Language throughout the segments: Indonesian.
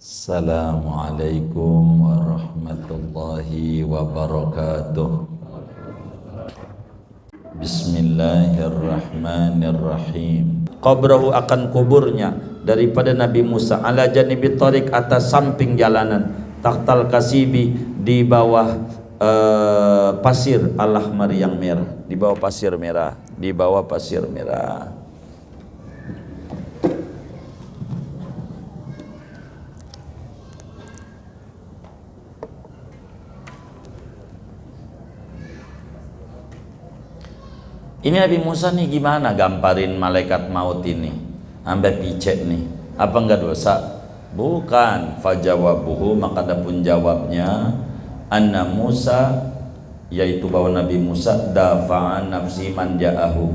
Assalamualaikum warahmatullahi wabarakatuh. Bismillahirrahmanirrahim. Qabrahu akan kuburnya daripada Nabi Musa ala janibi tariq, atas samping jalanan, tahtal kasibi, di bawah pasir al-ahmar yang merah, di bawah pasir merah, di bawah pasir merah. Ini Nabi Musa nih gimana gamparin malaikat maut ini sampai picet nih, apa enggak dosa? Bukan. Fajawabuhu, maka adapun jawabnya, anna Musa, yaitu bahwa Nabi Musa dafa'an nafsi man ja'ahu,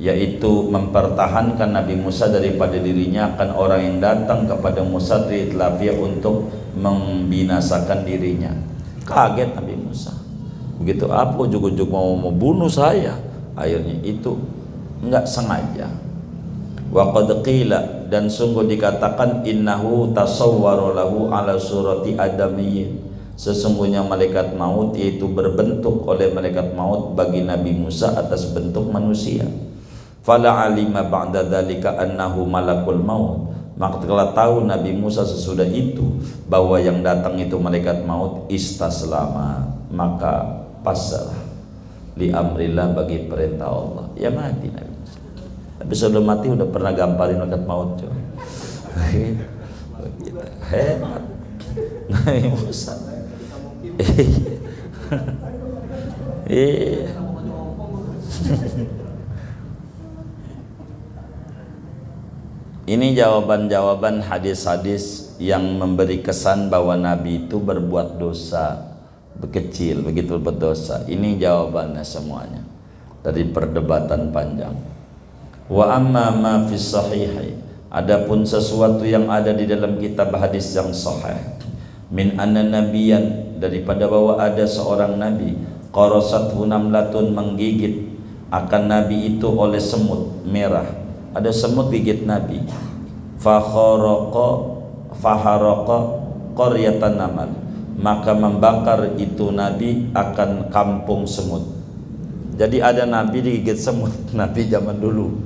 yaitu mempertahankan Nabi Musa daripada dirinya akan orang yang datang kepada Musa di Itlafiyah untuk membinasakan dirinya. Kaget Nabi Musa, begitu apa ujuk-ujuk mau membunuh saya. Akhirnya itu enggak sengaja. Wa qad qila, dan sungguh dikatakan, innahu tasawwara lahu ala surati adamiyyin, sesungguhnya malaikat maut yaitu berbentuk oleh malaikat maut bagi Nabi Musa atas bentuk manusia. Fala alima ba'da dzalika annahu malakul maut, maka telah tahu Nabi Musa sesudah itu bahwa yang datang itu malaikat maut. Istaslama, maka pasrah li amrillah, bagi perintah Allah. Ya mati Nabi Musa. Tapi sebelum mati udah pernah gamparin malaikat maut coba. Hebat Nabi Musa. Iya. Ini jawaban-jawaban hadis-hadis yang memberi kesan bahwa Nabi itu berbuat dosa kecil, begitu berdosa. Ini jawabannya semuanya dari perdebatan panjang. Wa amma ma fi sahih, adapun sesuatu yang ada di dalam kitab hadis yang sahih, min anna nabiyan, daripada bahwa ada seorang nabi, qarasathu namlatun, menggigit akan nabi itu oleh semut merah. Ada semut gigit nabi. Faharaqa qaryatan namal, maka membakar itu nabi akan kampung semut. Jadi ada nabi digigit semut, nabi zaman dulu,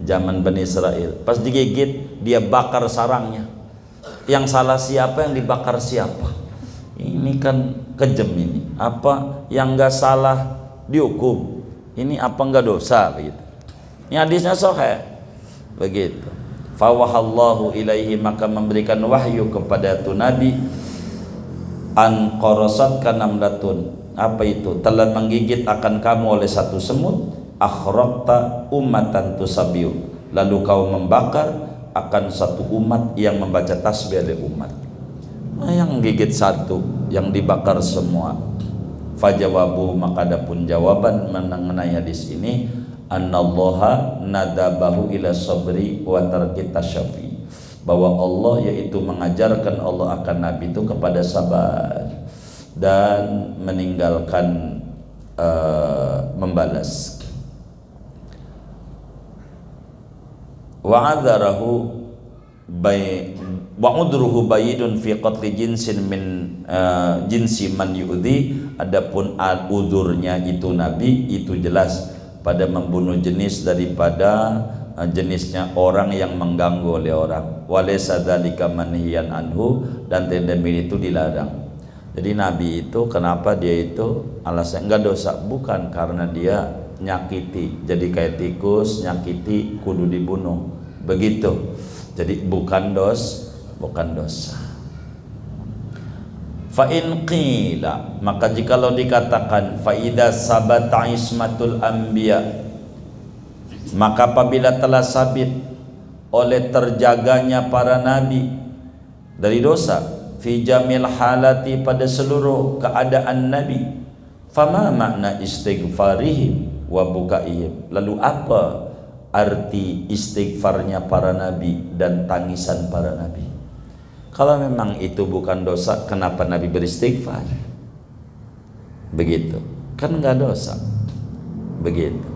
zaman Bani Israel. Pas digigit dia bakar sarangnya. Yang salah siapa, yang dibakar siapa? Ini kan kejem ini. Apa yang enggak salah dihukum? Ini apa enggak dosa begitu? Ini hadisnya sahih begitu. Fawahallahu ilaihi, maka memberikan wahyu kepada tu nabi, an qarasat kanamlatun, apa itu, telah menggigit akan kamu oleh satu semut, akhraqta ummatan tusabiu, lalu kau membakar akan satu umat yang membaca tasbih oleh umat. Nah, yang gigit satu, yang dibakar semua. Fajawabu, maka adapun jawaban mengenai hadis ini, annallaha nadabahu ila sabri wa tarki tasyafi, bahwa Allah yaitu mengajarkan Allah akan Nabi itu kepada sabar dan meninggalkan membalas. Wa'adzarahu wa'udruhu bayidun fi qatli jinsin min jinsi man yu'dhi, adapun al-udurnya itu Nabi itu jelas pada membunuh jenis daripada jenisnya orang yang mengganggu oleh orang. Walaysa dzalika manhiyan anhu, dan tendemi itu dilarang. Jadi Nabi itu kenapa dia itu alasan enggak dosa? Bukan karena dia nyakiti, jadi kayak tikus nyakiti kudu dibunuh begitu. Jadi bukan dosa. Fa in qila, maka jikalau dikatakan fa idza sabata ismatul anbiya, maka apabila telah sabit oleh terjaganya para nabi dari dosa, fi jamil halati, pada seluruh keadaan nabi, fama makna istighfarihim wa bukaihim, lalu apa arti istighfarnya para nabi dan tangisan para nabi? Kalau memang itu bukan dosa, kenapa Nabi beristighfar? Begitu, kan nggak dosa. Begitu.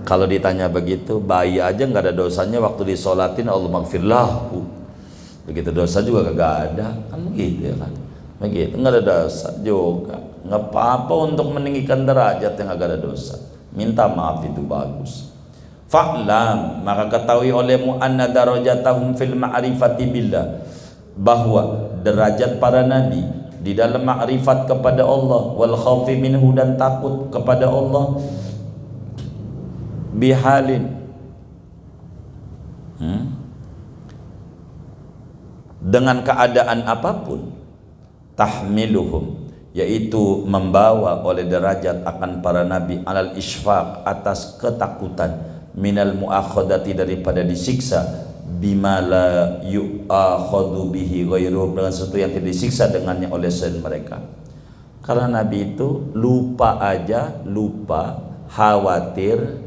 Kalau ditanya begitu, bayi aja nggak ada dosanya waktu disolatin Allah maghfirlahu. Begitu dosa juga kagak ada, kan begitu ya kan. Begitu, nggak ada dosa juga, nggak apa-apa untuk meninggikan derajat yang agak ada dosa. Minta maaf itu bagus. Fa'lam, maka ketahui olehmu anna darajatahum fil ma'rifati billah, bahwa derajat para nabi di dalam ma'rifat kepada Allah, wal khaufi minhu, dan takut kepada Allah, bihalin, dengan keadaan apapun, tahmiluhum, yaitu membawa oleh derajat akan para nabi, alal isfaq, atas ketakutan, minal muakhadati, daripada disiksa, bima la yu'akhadu bihi ghairuhum, dengan sesuatu yang tidak disiksa dengannya oleh selain mereka. Karena nabi itu lupa aja, lupa, khawatir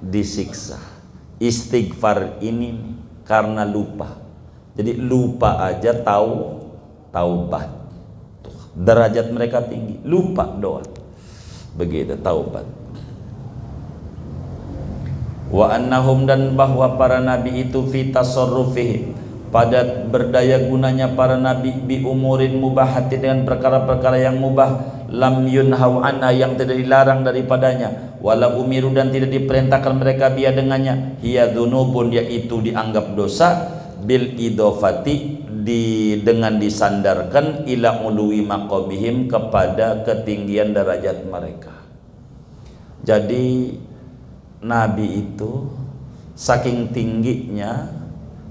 disiksa. Istighfar ini karena lupa. Jadi lupa aja tahu taubat. Derajat mereka tinggi, lupa doa. Begitu taubat. Wa annahum, dan bahwa para nabi itu fi tasarrufihim, pada berdaya gunanya para nabi, bi umurin mubahati, dengan perkara-perkara yang mubah, lam yunhau anha, yang tidak dilarang daripadanya, wala umiru, dan tidak diperintahkan mereka biya dengannya, hiya dzunubun, yaitu dianggap dosa, bil idofati, dengan disandarkan, ila uluwi maqamihim, kepada ketinggian derajat mereka. Jadi nabi itu saking tingginya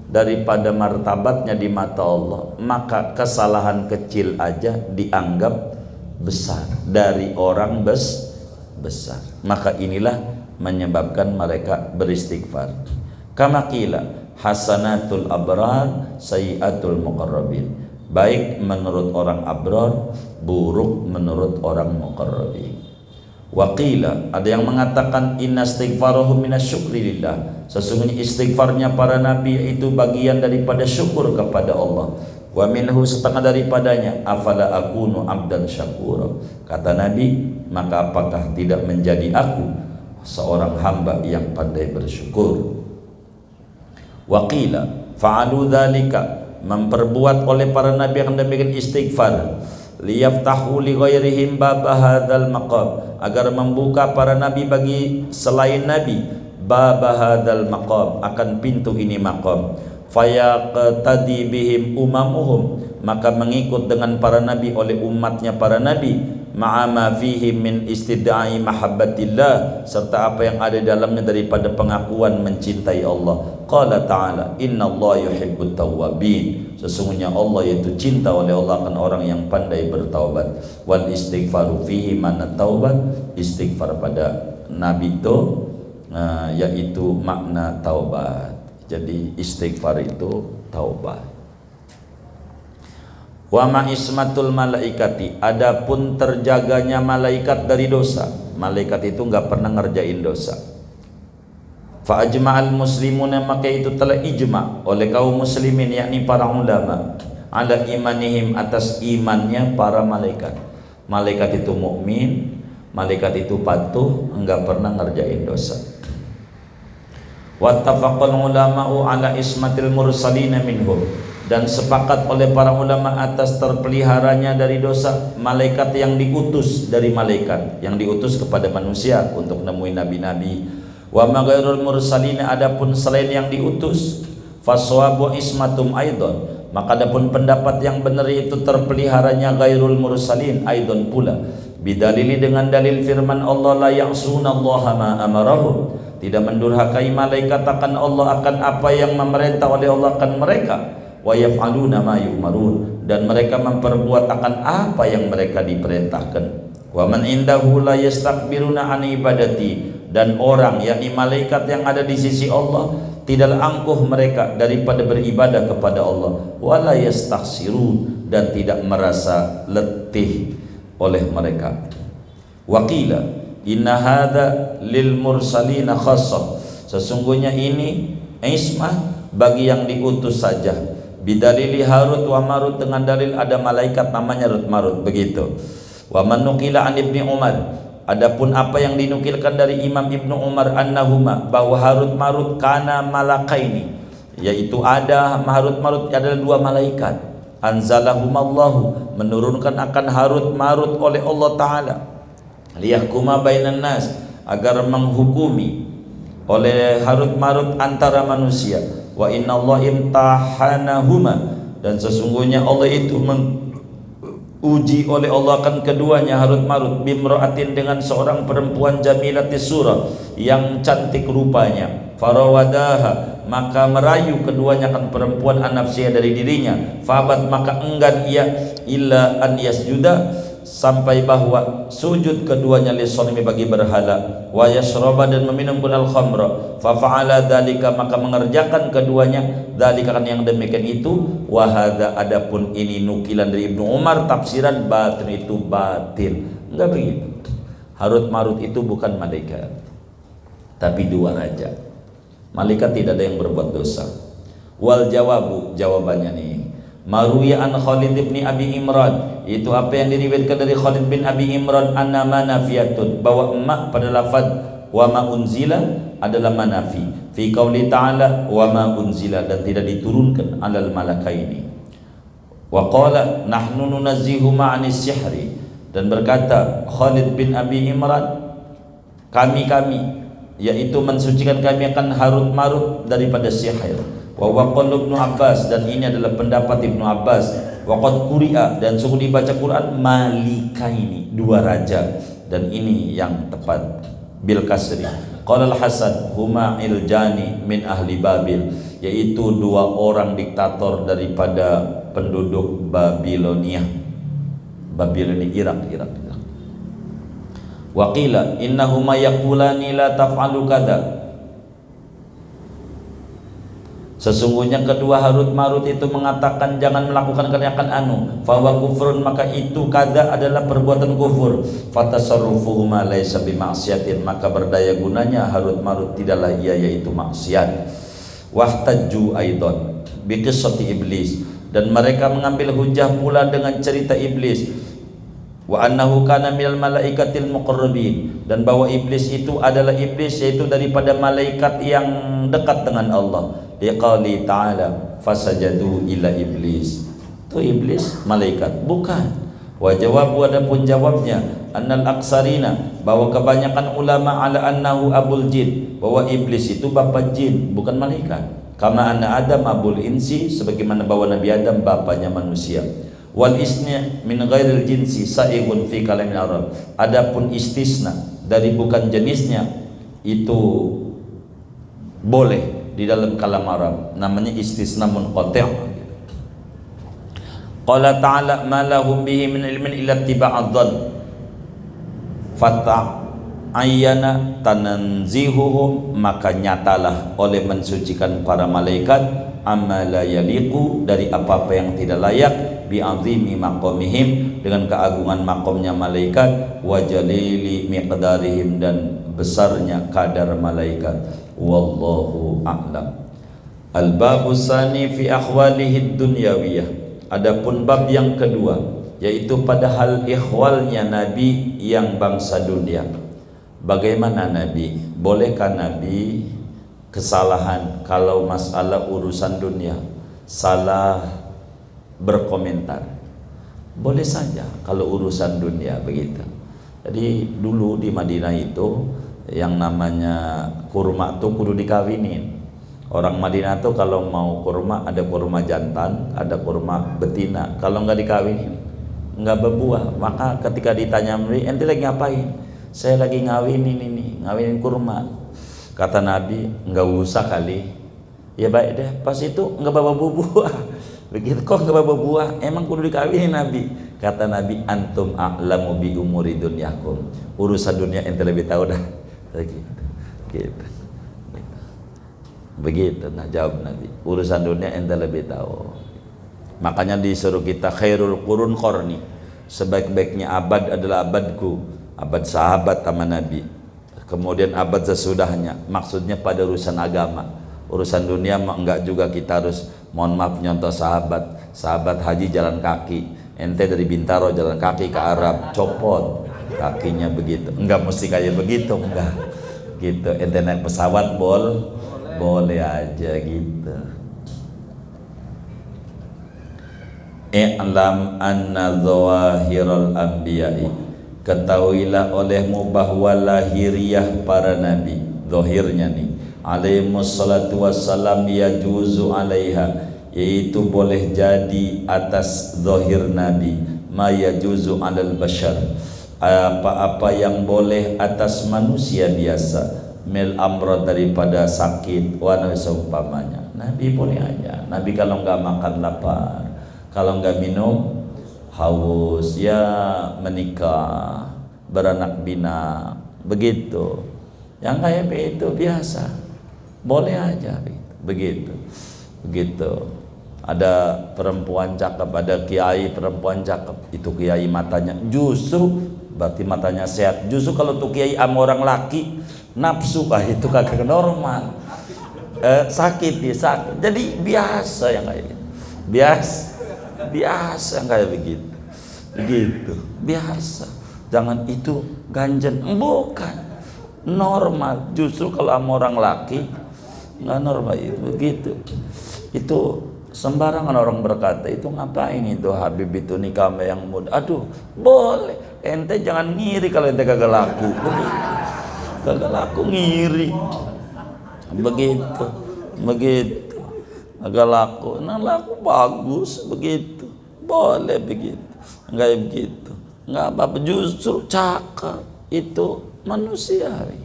daripada martabatnya di mata Allah, maka kesalahan kecil aja dianggap besar dari orang besar. Maka inilah menyebabkan mereka beristighfar. Kama qila hasanatul abrar sayyiatul muqarrabin, baik menurut orang abrar, buruk menurut orang muqarrabin. Waqila, ada yang mengatakan inna istighfaruhum minasyukri lillah, sesungguhnya istighfarnya para nabi itu bagian daripada syukur kepada Allah. Wa minhu, setengah daripadanya, afala akunu abdan syakura, kata nabi, maka apakah tidak menjadi aku seorang hamba yang pandai bersyukur. Waqila fa'alu dzalika, memperbuat oleh para nabi yang demikian istighfar, liyaftahu li ghairihim bab hadzal maqam, agar membuka para nabi bagi selain nabi, bab hadzal maqam, akan pintu ini maqam, fayaqtadi bihim umamuhum, maka mengikut dengan para nabi oleh umatnya para nabi, ma'ama fihi min istidai mahabbatillah, serta apa yang ada dalamnya daripada pengakuan mencintai Allah. Qala ta'ala innallaha yuhibbut tawwabin, sesungguhnya Allah yaitu cinta oleh Allah akan orang yang pandai bertaubat. Wal istighfaru fihi mana taubat, istighfar pada nabi itu yaitu makna taubat. Jadi istighfar itu taubat. Wa ma ismatul malaikati, adapun terjaganya malaikat dari dosa. Malaikat itu enggak pernah ngerjain dosa. Fa ajma'al muslimuna, maka itu telah ijma' oleh kaum muslimin, yakni para ulama, ala imanihim, atas imannya para malaikat. Malaikat itu mukmin, malaikat itu patuh, enggak pernah ngerjain dosa. Wattafaqal ulama'u ala ismatil mursalina minhum, dan sepakat oleh para ulama atas terpeliharanya dari dosa malaikat yang diutus dari malaikat, yang diutus kepada manusia untuk nemuin nabi-nabi. Wa ma ghairul mursalina, adapun selain yang diutus, faswabu ismatum aidon, maka adapun pendapat yang benar itu terpeliharanya ghairul mursalin aidon pula, bidalili, dengan dalil firman Allah, la ya'sunallaha ma amarahum, tidak mendurhakai malaikat akan Allah, akan apa yang memerintah oleh Allah akan mereka, wa yaf'aluna ma yu'marun, dan mereka memperbuat akan apa yang mereka diperintahkan. Wa man indahu la yastakbiruna an ibadati, dan orang, yakni malaikat yang ada di sisi Allah, tidaklah angkuh mereka daripada beribadah kepada Allah, wala yastakhsirun, dan tidak merasa letih oleh mereka. Waqila inna hadza lil mursalina khassah, sesungguhnya ini ismah bagi yang diutus saja, bidalili Harut wa Marut, dengan dalil ada malaikat namanya Harut Marut, begitu. Wa man nuqila an Ibni Umar, adapun apa yang dinukilkan dari Imam Ibnu Umar, annahuma, bahwa Harut Marut kana malakaini, yaitu ada Harut Marut adalah dua malaikat. Anzalahumallahu, menurunkan akan Harut Marut oleh Allah Ta'ala, liyahkuma bainan nas, agar menghukumi oleh Harut Marut antara manusia. Wa inna Allah imtahanahuma, dan sesungguhnya Allah itu uji oleh Allah akan keduanya Harut Marut, bimra'atin, dengan seorang perempuan jamilatis surah, yang cantik rupanya. Farawadaha, maka merayu keduanya akan perempuan an-nafsiyah dari dirinya. Fabat, maka enggan ia, illa an yasjuda, sampai bahwa sujud keduanya lisanimi, bagi berhala, wa yashraba, dan meminumkan al-khamra. Fa fa'ala dzalika, maka mengerjakan keduanya dzalika, kan yang demikian itu. Wa hadza, adapun ini nukilan dari Ibnu Umar, tafsiran batin, itu batin, enggak begitu. Harut Marut itu bukan malaikat, tapi dua raja. Malaikat tidak ada yang berbuat dosa. Wal jawabu, jawabannya nih, maruya an Khalid bin Abi Imran, itu apa yang diriwayatkan dari Khalid bin Abi Imran, annama nafiyatun, bahwa emak pada lafaz wa ma unzila adalah manafi, fi qauli ta'ala wa ma unzila, dan tidak diturunkan alal malakaini. Wa qala nahnu nunazzihu ma'anis sihri, dan berkata Khalid bin Abi Imran, kami, yaitu mensucikan kami akan Harut Marut daripada sihir. Wa waqala Ibnu Abbas, dan ini adalah pendapat Ibnu Abbas. Waqad quri'a, dan sungguh dibaca Quran malikaini, dua raja, dan ini yang tepat bil kasri. Qala al-Hasan huma iljani min ahli Babil, yaitu dua orang diktator daripada penduduk Babilonia. Babilonia, Irak. Wa qila innahuma yaqulani la taf'alu kada, sesungguhnya kedua Harut Marut itu mengatakan jangan melakukan kerjakan anu. Fawa kufrun, maka itu kada adalah perbuatan kufur. Fatasarrufuhuma laisa bimaksiatin, maka berdaya gunanya Harut Marut tidaklah ia yaitu maksiat. Wahtajju aidan biqissati iblis, dan mereka mengambil hujah pula dengan cerita iblis. Wa annahu kana minal malaikatil muqarrabin, dan bahwa iblis itu adalah iblis, yaitu daripada malaikat yang dekat dengan Allah. Liqauli ta'ala fasajadu ila iblis, itu iblis malaikat bukan. Wa jawabu, adapun jawabnya, annal aksarina, bahwa kebanyakan ulama ala annahu abul jin, bahwa iblis itu bapa jin bukan malaikat. Kama anna Adam abul insi, sebagaimana bahwa Nabi Adam bapaknya manusia. Wal isna min ghairil jinsi sa'igun fi kalamil Arab, adapun istisna dari bukan jenisnya itu boleh di dalam kalam Arab, namanya istisna munqati'. Qala ta'ala ma lahum bihi min ilmin illa ittiba'adh dhann fata ayyana tanzihuhum, maka nyatalah oleh mensucikan para malaikat amma la yaliqu, dari apa-apa yang tidak layak, bi'azimi maqamihim, dengan keagungan makomnya malaikat, wa jalili miqdarihim, dan besarnya kadar malaikat. Wallahu a'lam. Al-babu tsani fi ahwalihi dunyawiyah, adapun bab yang kedua, yaitu pada hal ihwalnya Nabi yang bangsa dunia. Bagaimana Nabi? Bolehkah Nabi kesalahan kalau masalah urusan dunia, salah berkomentar? Boleh saja kalau urusan dunia begitu. Jadi dulu di Madinah itu yang namanya kurma tuh kudu dikawinin. Orang Madinah tuh kalau mau kurma, ada kurma jantan, ada kurma betina. Kalau nggak dikawinin nggak berbuah. Maka ketika ditanya, ente lagi ngapain? Saya lagi ngawinin ini, ngawinin kurma. Kata Nabi, nggak usah kali. Ya baik deh, pas itu nggak bawa buah. Begitu, kok nggak bawa buah? Emang kudu dikawinin Nabi. Kata Nabi, antum a'lamu bi umuri dunyakum, urusan dunia ente lebih tahu dah. Begitu nah jawab Nabi, urusan dunia ente lebih tahu. Makanya disuruh kita khairul qurun qarni, sebaik-baiknya abad adalah abadku, abad sahabat sama Nabi. Kemudian abad sesudahnya, maksudnya pada urusan agama. Urusan dunia enggak juga kita harus, mohon maaf, nyontoh sahabat haji jalan kaki, ente dari Bintaro jalan kaki ke Arab, copot kakinya begitu. Enggak mesti kayak begitu, enggak gitu. Ente naik pesawat boleh aja gitu. I'lam anna dhawahiral anbiya'i, ketahuilah olehmu bahwa lahiriah para nabi, zahirnya nih, alaihimus salatu wassalam, yajuzu alaiha, yaitu boleh jadi atas zahir nabi, ma yajuzu alal bashar, apa-apa yang boleh atas manusia biasa, mil amrad, daripada sakit, wa seumpamanya. Nabi boleh aja. Nabi kalau nggak makan lapar, kalau nggak minum haus, ya menikah, beranak bina, begitu. Yang kayak begitu biasa, boleh aja begitu. Begitu. Ada perempuan cakep, ada kiai perempuan cakep, itu kiai matanya justru berarti matanya sehat. Justru kalau tuh kiai sama orang laki nafsu, itu kagak normal. Sakit dia sakit. Jadi biasa yang kayak gitu. Biasa yang kayak begitu. Begitu. Biasa. Jangan itu ganjen, bukan. Normal. Justru kalau sama orang laki nggak normal itu begitu. Itu sembarangan orang berkata, itu ngapain itu Habib itu nikah sama yang muda. Aduh, boleh. Ente jangan ngiri kalau ente kagak laku. Begitu. Kagak laku ngiri. Begitu agak laku, nah laku bagus, begitu boleh begitu, enggak begitu, enggak apa-apa, justru cakep, itu manusiawi.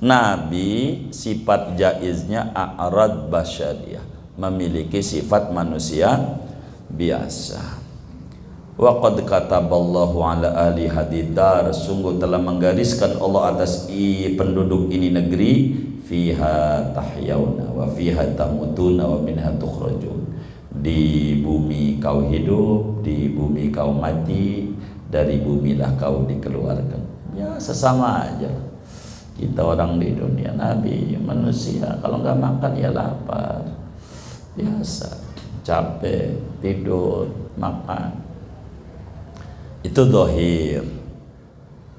Nabi sifat jaiznya a'rad basyariyah, memiliki sifat manusia biasa. Wa qad kataballahu ala ahli hadidar, sungguh telah menggariskan Allah atas penduduk ini negeri, fiha tahyauna wa fiha tamutuna wa minha tukhrajun, di bumi kau hidup, di bumi kau mati, dari bumilah kau dikeluarkan. Biasa, sama aja kita orang di dunia. Nabi manusia, kalau nggak makan ya lapar, biasa, capek, tidur, makan. Itu zahir.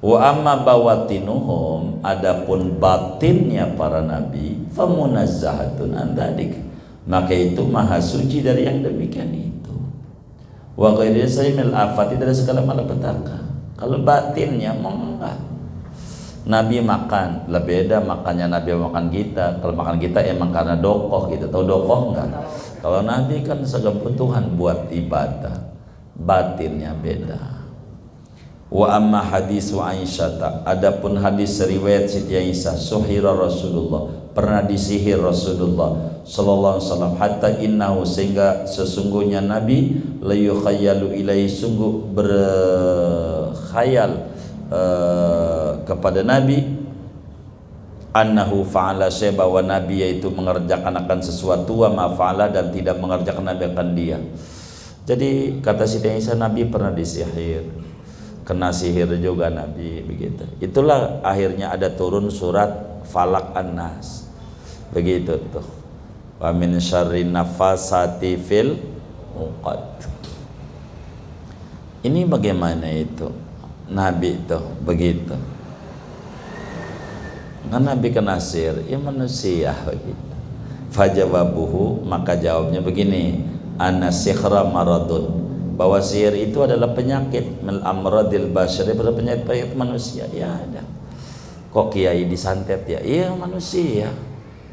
Wa amma bawatinuhum, adapun batinnya para nabi, famunazzahatun an dzalik, maka itu maha suci dari yang demikian itu. Wa ghairi sayyil afati, dari segala malapetaka. Kalau batinnya enggak. Nabi makan, lebih beda makannya Nabi makan kita. Kalau makan kita emang karena dokoh gitu. Tahu dokoh enggak? Kalau Nabi kan sekebutuhan buat ibadah, batinnya beda. Wa amma hadisu Aisyah, adapun hadis riwayat Siti Aisyah, suhira Rasulullah, pernah disihir Rasulullah sallallahu alaihi wasallam, hatta innahu, sehingga sesungguhnya Nabi la yukhayyalu ilaihi, sungguh berkhayal kepada Nabi, annahu fa'ala syai', bahwa Nabi yaitu mengerjakan akan sesuatu, wa ma fa'ala, dan tidak mengerjakan akan dia. Jadi kata Siti Aisyah, Nabi pernah disihir, kena sihir juga Nabi, begitu. Itulah akhirnya ada turun surat Falak An-Nas, begitu tuh. Wa min syarri nafasati fil uqad. Ini bagaimana itu Nabi itu begitu. Kan Nabi kena sihir, ya manusia begitu. Fajawabuhu, maka jawabnya begini, anna sikhra maradun, bahwa sihir itu adalah penyakit, mil amradil basyari, pada penyakit manusia. Ya ada. Kok kiai disantet ya? Iya manusia,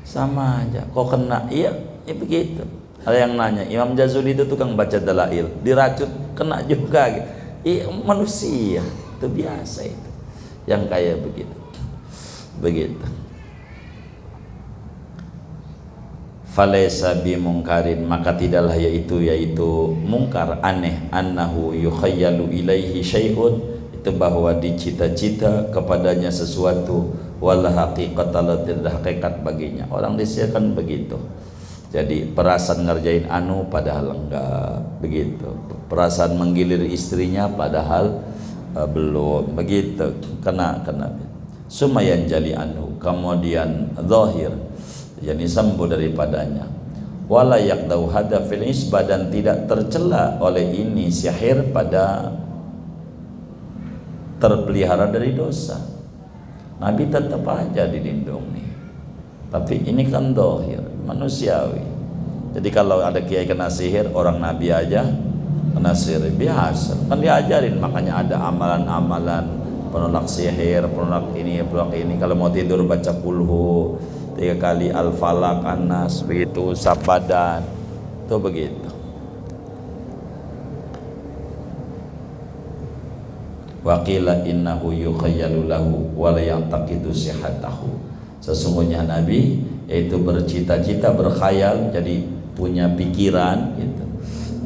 sama aja. Kok kena? Iya, ya begitu. Ada yang nanya, Imam Jazuli itu tukang baca dalail, diracun, kena juga gitu. Iya manusia, itu biasa itu. Yang kayak begitu. Begitu. Falaisa bimungkarin, maka tidaklah yaitu mungkar, aneh, annahu yukhayyalu ilaihi syai'un, itu bahwa dicita-cita kepadanya sesuatu, wala haqiqatan, tidak hakikat baginya. Orang disihirkan begitu. Jadi perasaan ngerjain padahal enggak, begitu. Perasaan menggilir istrinya padahal belum, begitu. Kena. Sumayan jali anhu, kemudian zahir, yakni sembuh daripadanya. Wala yaqdau hada fil isbah, dan tidak tercela oleh ini sihir pada terpelihara dari dosa. Nabi tetap aja dilindungi. Tapi ini kan zahir, manusiawi. Jadi kalau ada kiai kena sihir, orang Nabi aja nasir biasa kan diajarin, makanya ada amalan-amalan penolak sihir, penolak ini. Kalau mau tidur baca kulhu 3 kali, al-falaq, an-nas, begitu, sabadan, itu begitu. Waqila innahu yukhayyalu lahu wa la yantaqidu sihhatahu. Sesungguhnya Nabi yaitu bercita-cita, berkhayal, jadi punya pikiran gitu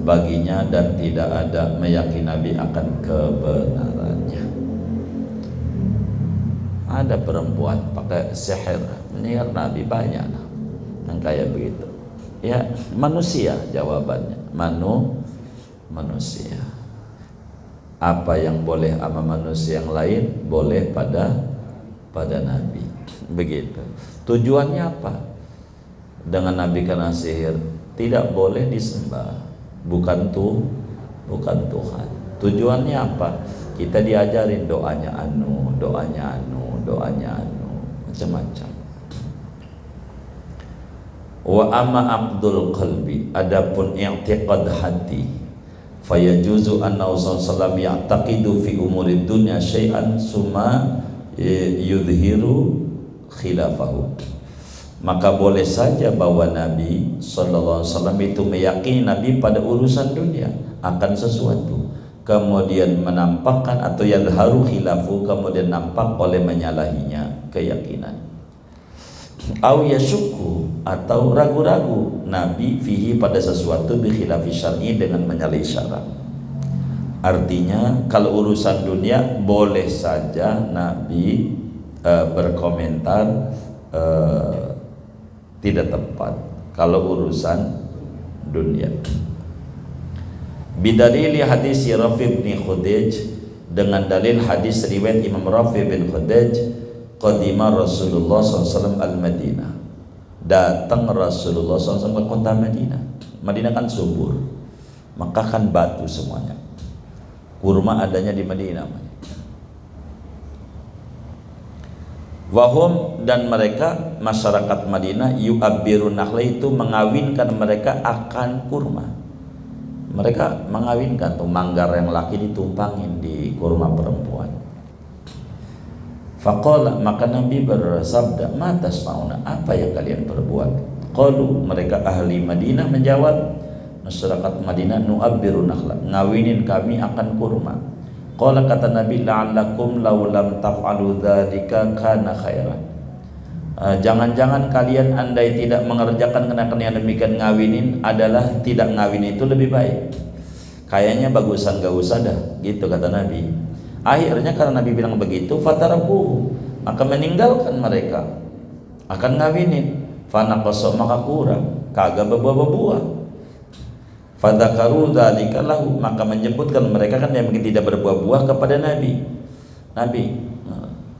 baginya, dan tidak ada meyakini Nabi akan kebenarannya. Ada perempuan pakai sihir menyihir Nabi, banyak yang kayak begitu. Ya manusia, jawabannya manusia. Apa yang boleh sama manusia yang lain boleh pada Nabi, begitu. Tujuannya apa? Dengan Nabi kena sihir tidak boleh disembah, bukan Tuhan. Tujuannya apa? Kita diajarin doanya anu, macam-macam. Wa amma aqdul qalbi, adapun i'tiqad hati, fayajuzu anna sallallahu ya'taqidu fi umuri dunya syai'an summa yudhiru khilafahu. Maka boleh saja bahwa Nabi sallallahu alaihi wasallam itu meyakini Nabi pada urusan dunia akan sesuatu, kemudian menampakkan atau yadharu khilafu, kemudian nampak oleh menyalahinya keyakinan. Au yashukku, atau ragu-ragu Nabi fihi pada sesuatu bi khilafi syar'i, dengan menyalahi syarak. Artinya kalau urusan dunia boleh saja Nabi berkomentar tidak tepat kalau urusan dunia. Bidalili hadis Rafi bin Khudej, dengan dalil hadis riwayat Imam Rafi bin Khudej, qadima Rasulullah SAW al-Madinah, datang Rasulullah SAW ke kota Madinah. Madinah kan subur, Makkah kan batu semuanya, kurma adanya di Madinah. Wahum, dan mereka masyarakat Madinah, yu'abbirun nakhla, itu mengawinkan mereka akan kurma. Mereka mengawinkan tuh manggar yang laki ditumpangin di kurma perempuan. Faqala, maka Nabi bersabda, ma tasnauna, apa yang kalian perbuat? Qalu, mereka ahli Madinah menjawab, masyarakat Madinah, nu'abbiru nakhla, ngawinin kami akan kurma. Qala, kata Nabi, la'allakum law lam taf'alu dzalika kana khairan. Jangan-jangan kalian andai tidak mengerjakan kenakan yang demikian, ngawinin adalah tidak ngawin itu lebih baik. Kayaknya bagusan gak usah dah, gitu kata Nabi. Akhirnya karena Nabi bilang begitu, fataraku, maka meninggalkan mereka akan ngawinin. Fanaqasa, maka kurang, kagak berbuah-buah. Fadzakaru dzalika lahu, maka menyebutkan mereka kan yang tidak berbuah-buah kepada Nabi.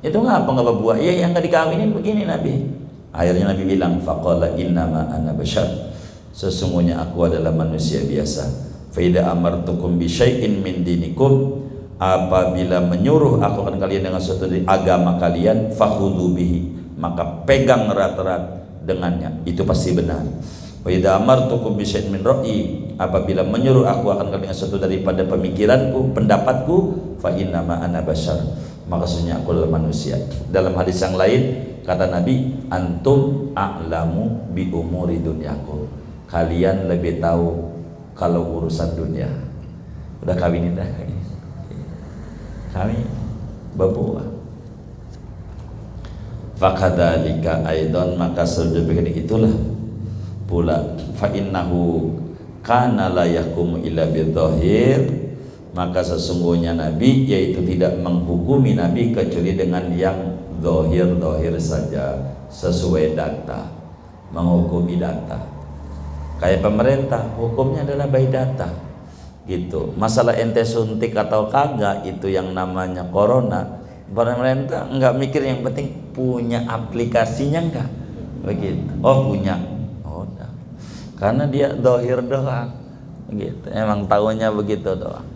Itu ngapa nggak berbuah? Iya, yang nggak dikawinin begini Nabi. Akhirnya Nabi bilang, faqala innama ana bashar, sesungguhnya aku adalah manusia biasa. Fa idza amartukum bi syai'in min dinikum, apabila menyuruh aku akan kalian dengan suatu dari agama kalian, fakhudhu bihi, maka pegang erat-erat dengannya, itu pasti benar. Wa idza amartukum bi syai'in min ra'yi, apabila menyuruh aku akan kalian sesuatu daripada pemikiranku, pendapatku, fa innama ana bashar, maksudnya aku adalah manusia. Dalam hadis yang lain kata Nabi, antum a'lamu bi umuri dunyakum, kalian lebih tahu kalau urusan dunia. Udah kawinin dah kami berbuah. Fakadzalika aidan, maka sebagaimana itulah pula, fa innahu kana la yahkumu illa bidzahir, maka sesungguhnya Nabi yaitu tidak menghukumi Nabi kecuali dengan yang zahir saja, sesuai data, menghukumi data. Kayak pemerintah, hukumnya adalah by data gitu. Masalah ente suntik atau kagak itu yang namanya corona, pemerintah enggak mikir, yang penting punya aplikasinya enggak begitu. Oh punya, oh udah, karena dia zahir doang gitu, emang tahunya begitu doang.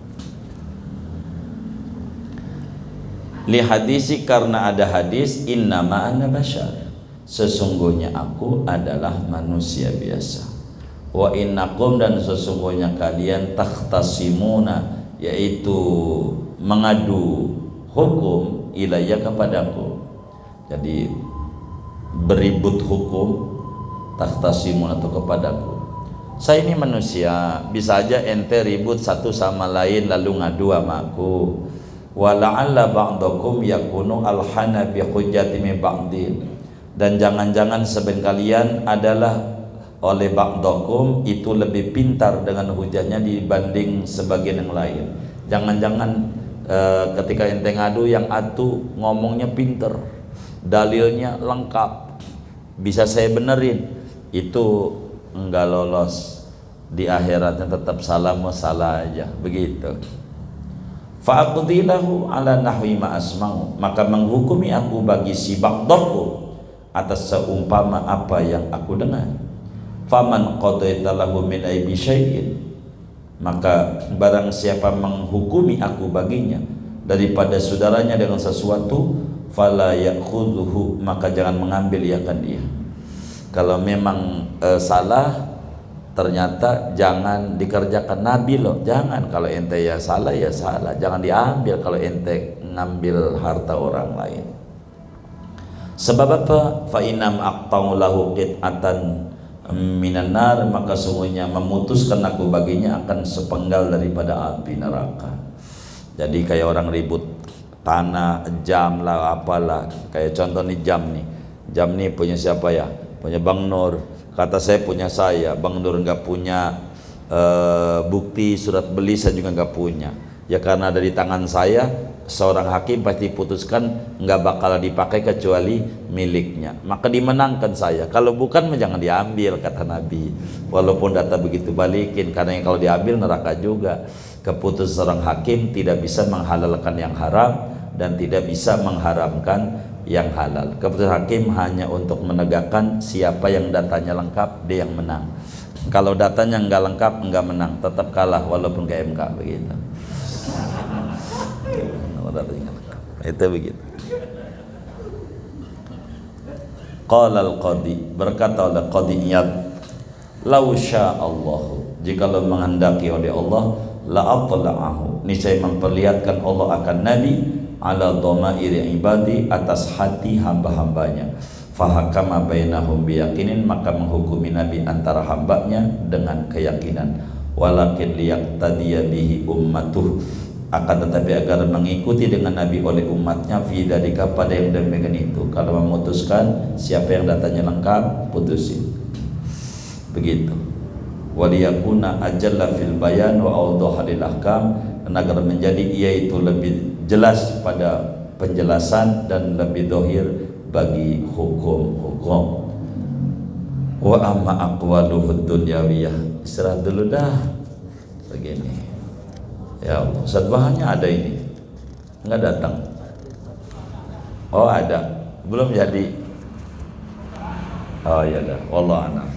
Li hadisi, karena ada hadis, innama ana bashar, sesungguhnya aku adalah manusia biasa. Wa innakum, dan sesungguhnya kalian takhtasimuna, yaitu mengadu hukum ilayya kepadaku. Jadi beribut hukum, takhtasimun atau kepadaku. Saya ini manusia, bisa aja ente ribut satu sama lain lalu ngadu sama aku. Wa la'alla ba'dakum yakunu alhana bi hujjati min ba'din, dan jangan-jangan sebagian kalian adalah oleh ba'dakum itu lebih pintar dengan hujahnya dibanding sebagian yang lain. Jangan-jangan ketika ente ngadu yang atu ngomongnya pinter, dalilnya lengkap, bisa saya benerin, itu enggak lolos di akhiratnya, tetap salah salah aja begitu. Fa'aqdilahu ala nahwi ma asma'u, maka menghukumi aku bagi si ba'dakum atas seumpama apa yang aku dengar. Faman qadaita lahu min aibi syai'in, maka barang siapa menghukumi aku baginya daripada saudaranya dengan sesuatu, fala ya'khudhuhu, maka jangan mengambil akan dia. Kalau memang salah, ternyata jangan dikerjakan. Nabi loh, jangan. Kalau ente ya salah, jangan diambil kalau ente ngambil harta orang lain. Sebab apa? Fa inam aqta'u lahu qit'atan minan nar, maka sungguhnya memutuskan aku baginya akan sepenggal daripada api neraka. Jadi kayak orang ribut tanah, jam lah, apalah. Kayak contoh nih, jam nih punya siapa ya? Punya Bang Nur. Kata saya punya saya, Bang Nur nggak punya bukti surat beli, saya juga nggak punya. Ya karena ada di tangan saya, seorang hakim pasti putuskan nggak bakal dipakai kecuali miliknya, maka dimenangkan saya. Kalau bukan jangan diambil, kata Nabi. Walaupun data begitu balikin, karena kalau diambil neraka juga. Keputusan seorang hakim tidak bisa menghalalkan yang haram dan tidak bisa mengharamkan yang halal. Keputusan hakim hanya untuk menegakkan siapa yang datanya lengkap, dia yang menang. Kalau datanya nggak lengkap, nggak menang, tetap kalah walaupun ke MK begitu. Itu begitu. Qala al-qadi, berkata oleh Qadi Iyad, lau sya'allahu, jikalau menghendaki oleh Allah, la atla'ahu, niscaya memperlihatkan Allah akan Nabi ala dhamairi ibadi, atas hati hamba-hambanya. Fahakama bainahum biyaqinin, maka menghukumi Nabi antara hambanya dengan keyakinan. Walakin liyaqtadiya bihi ummatuh, akan tetapi agar mengikuti dengan Nabi oleh umatnya, fi dalika, pada yang demikian itu. Kalau memutuskan siapa yang datanya lengkap, putusin begitu. Waliyakuna ajalla fil bayan wa awdaha lil ahkam, agar menjadi ia itu lebih jelas pada penjelasan dan lebih dohir bagi hukum-hukum. Wa amma aqwaluhud dunyawiyah, istirahat dulu dah begini. Ya Allah, Ustaz, bahannya ada ini, nggak datang. Oh ada, belum jadi. Oh ya dah, wallah a'lam.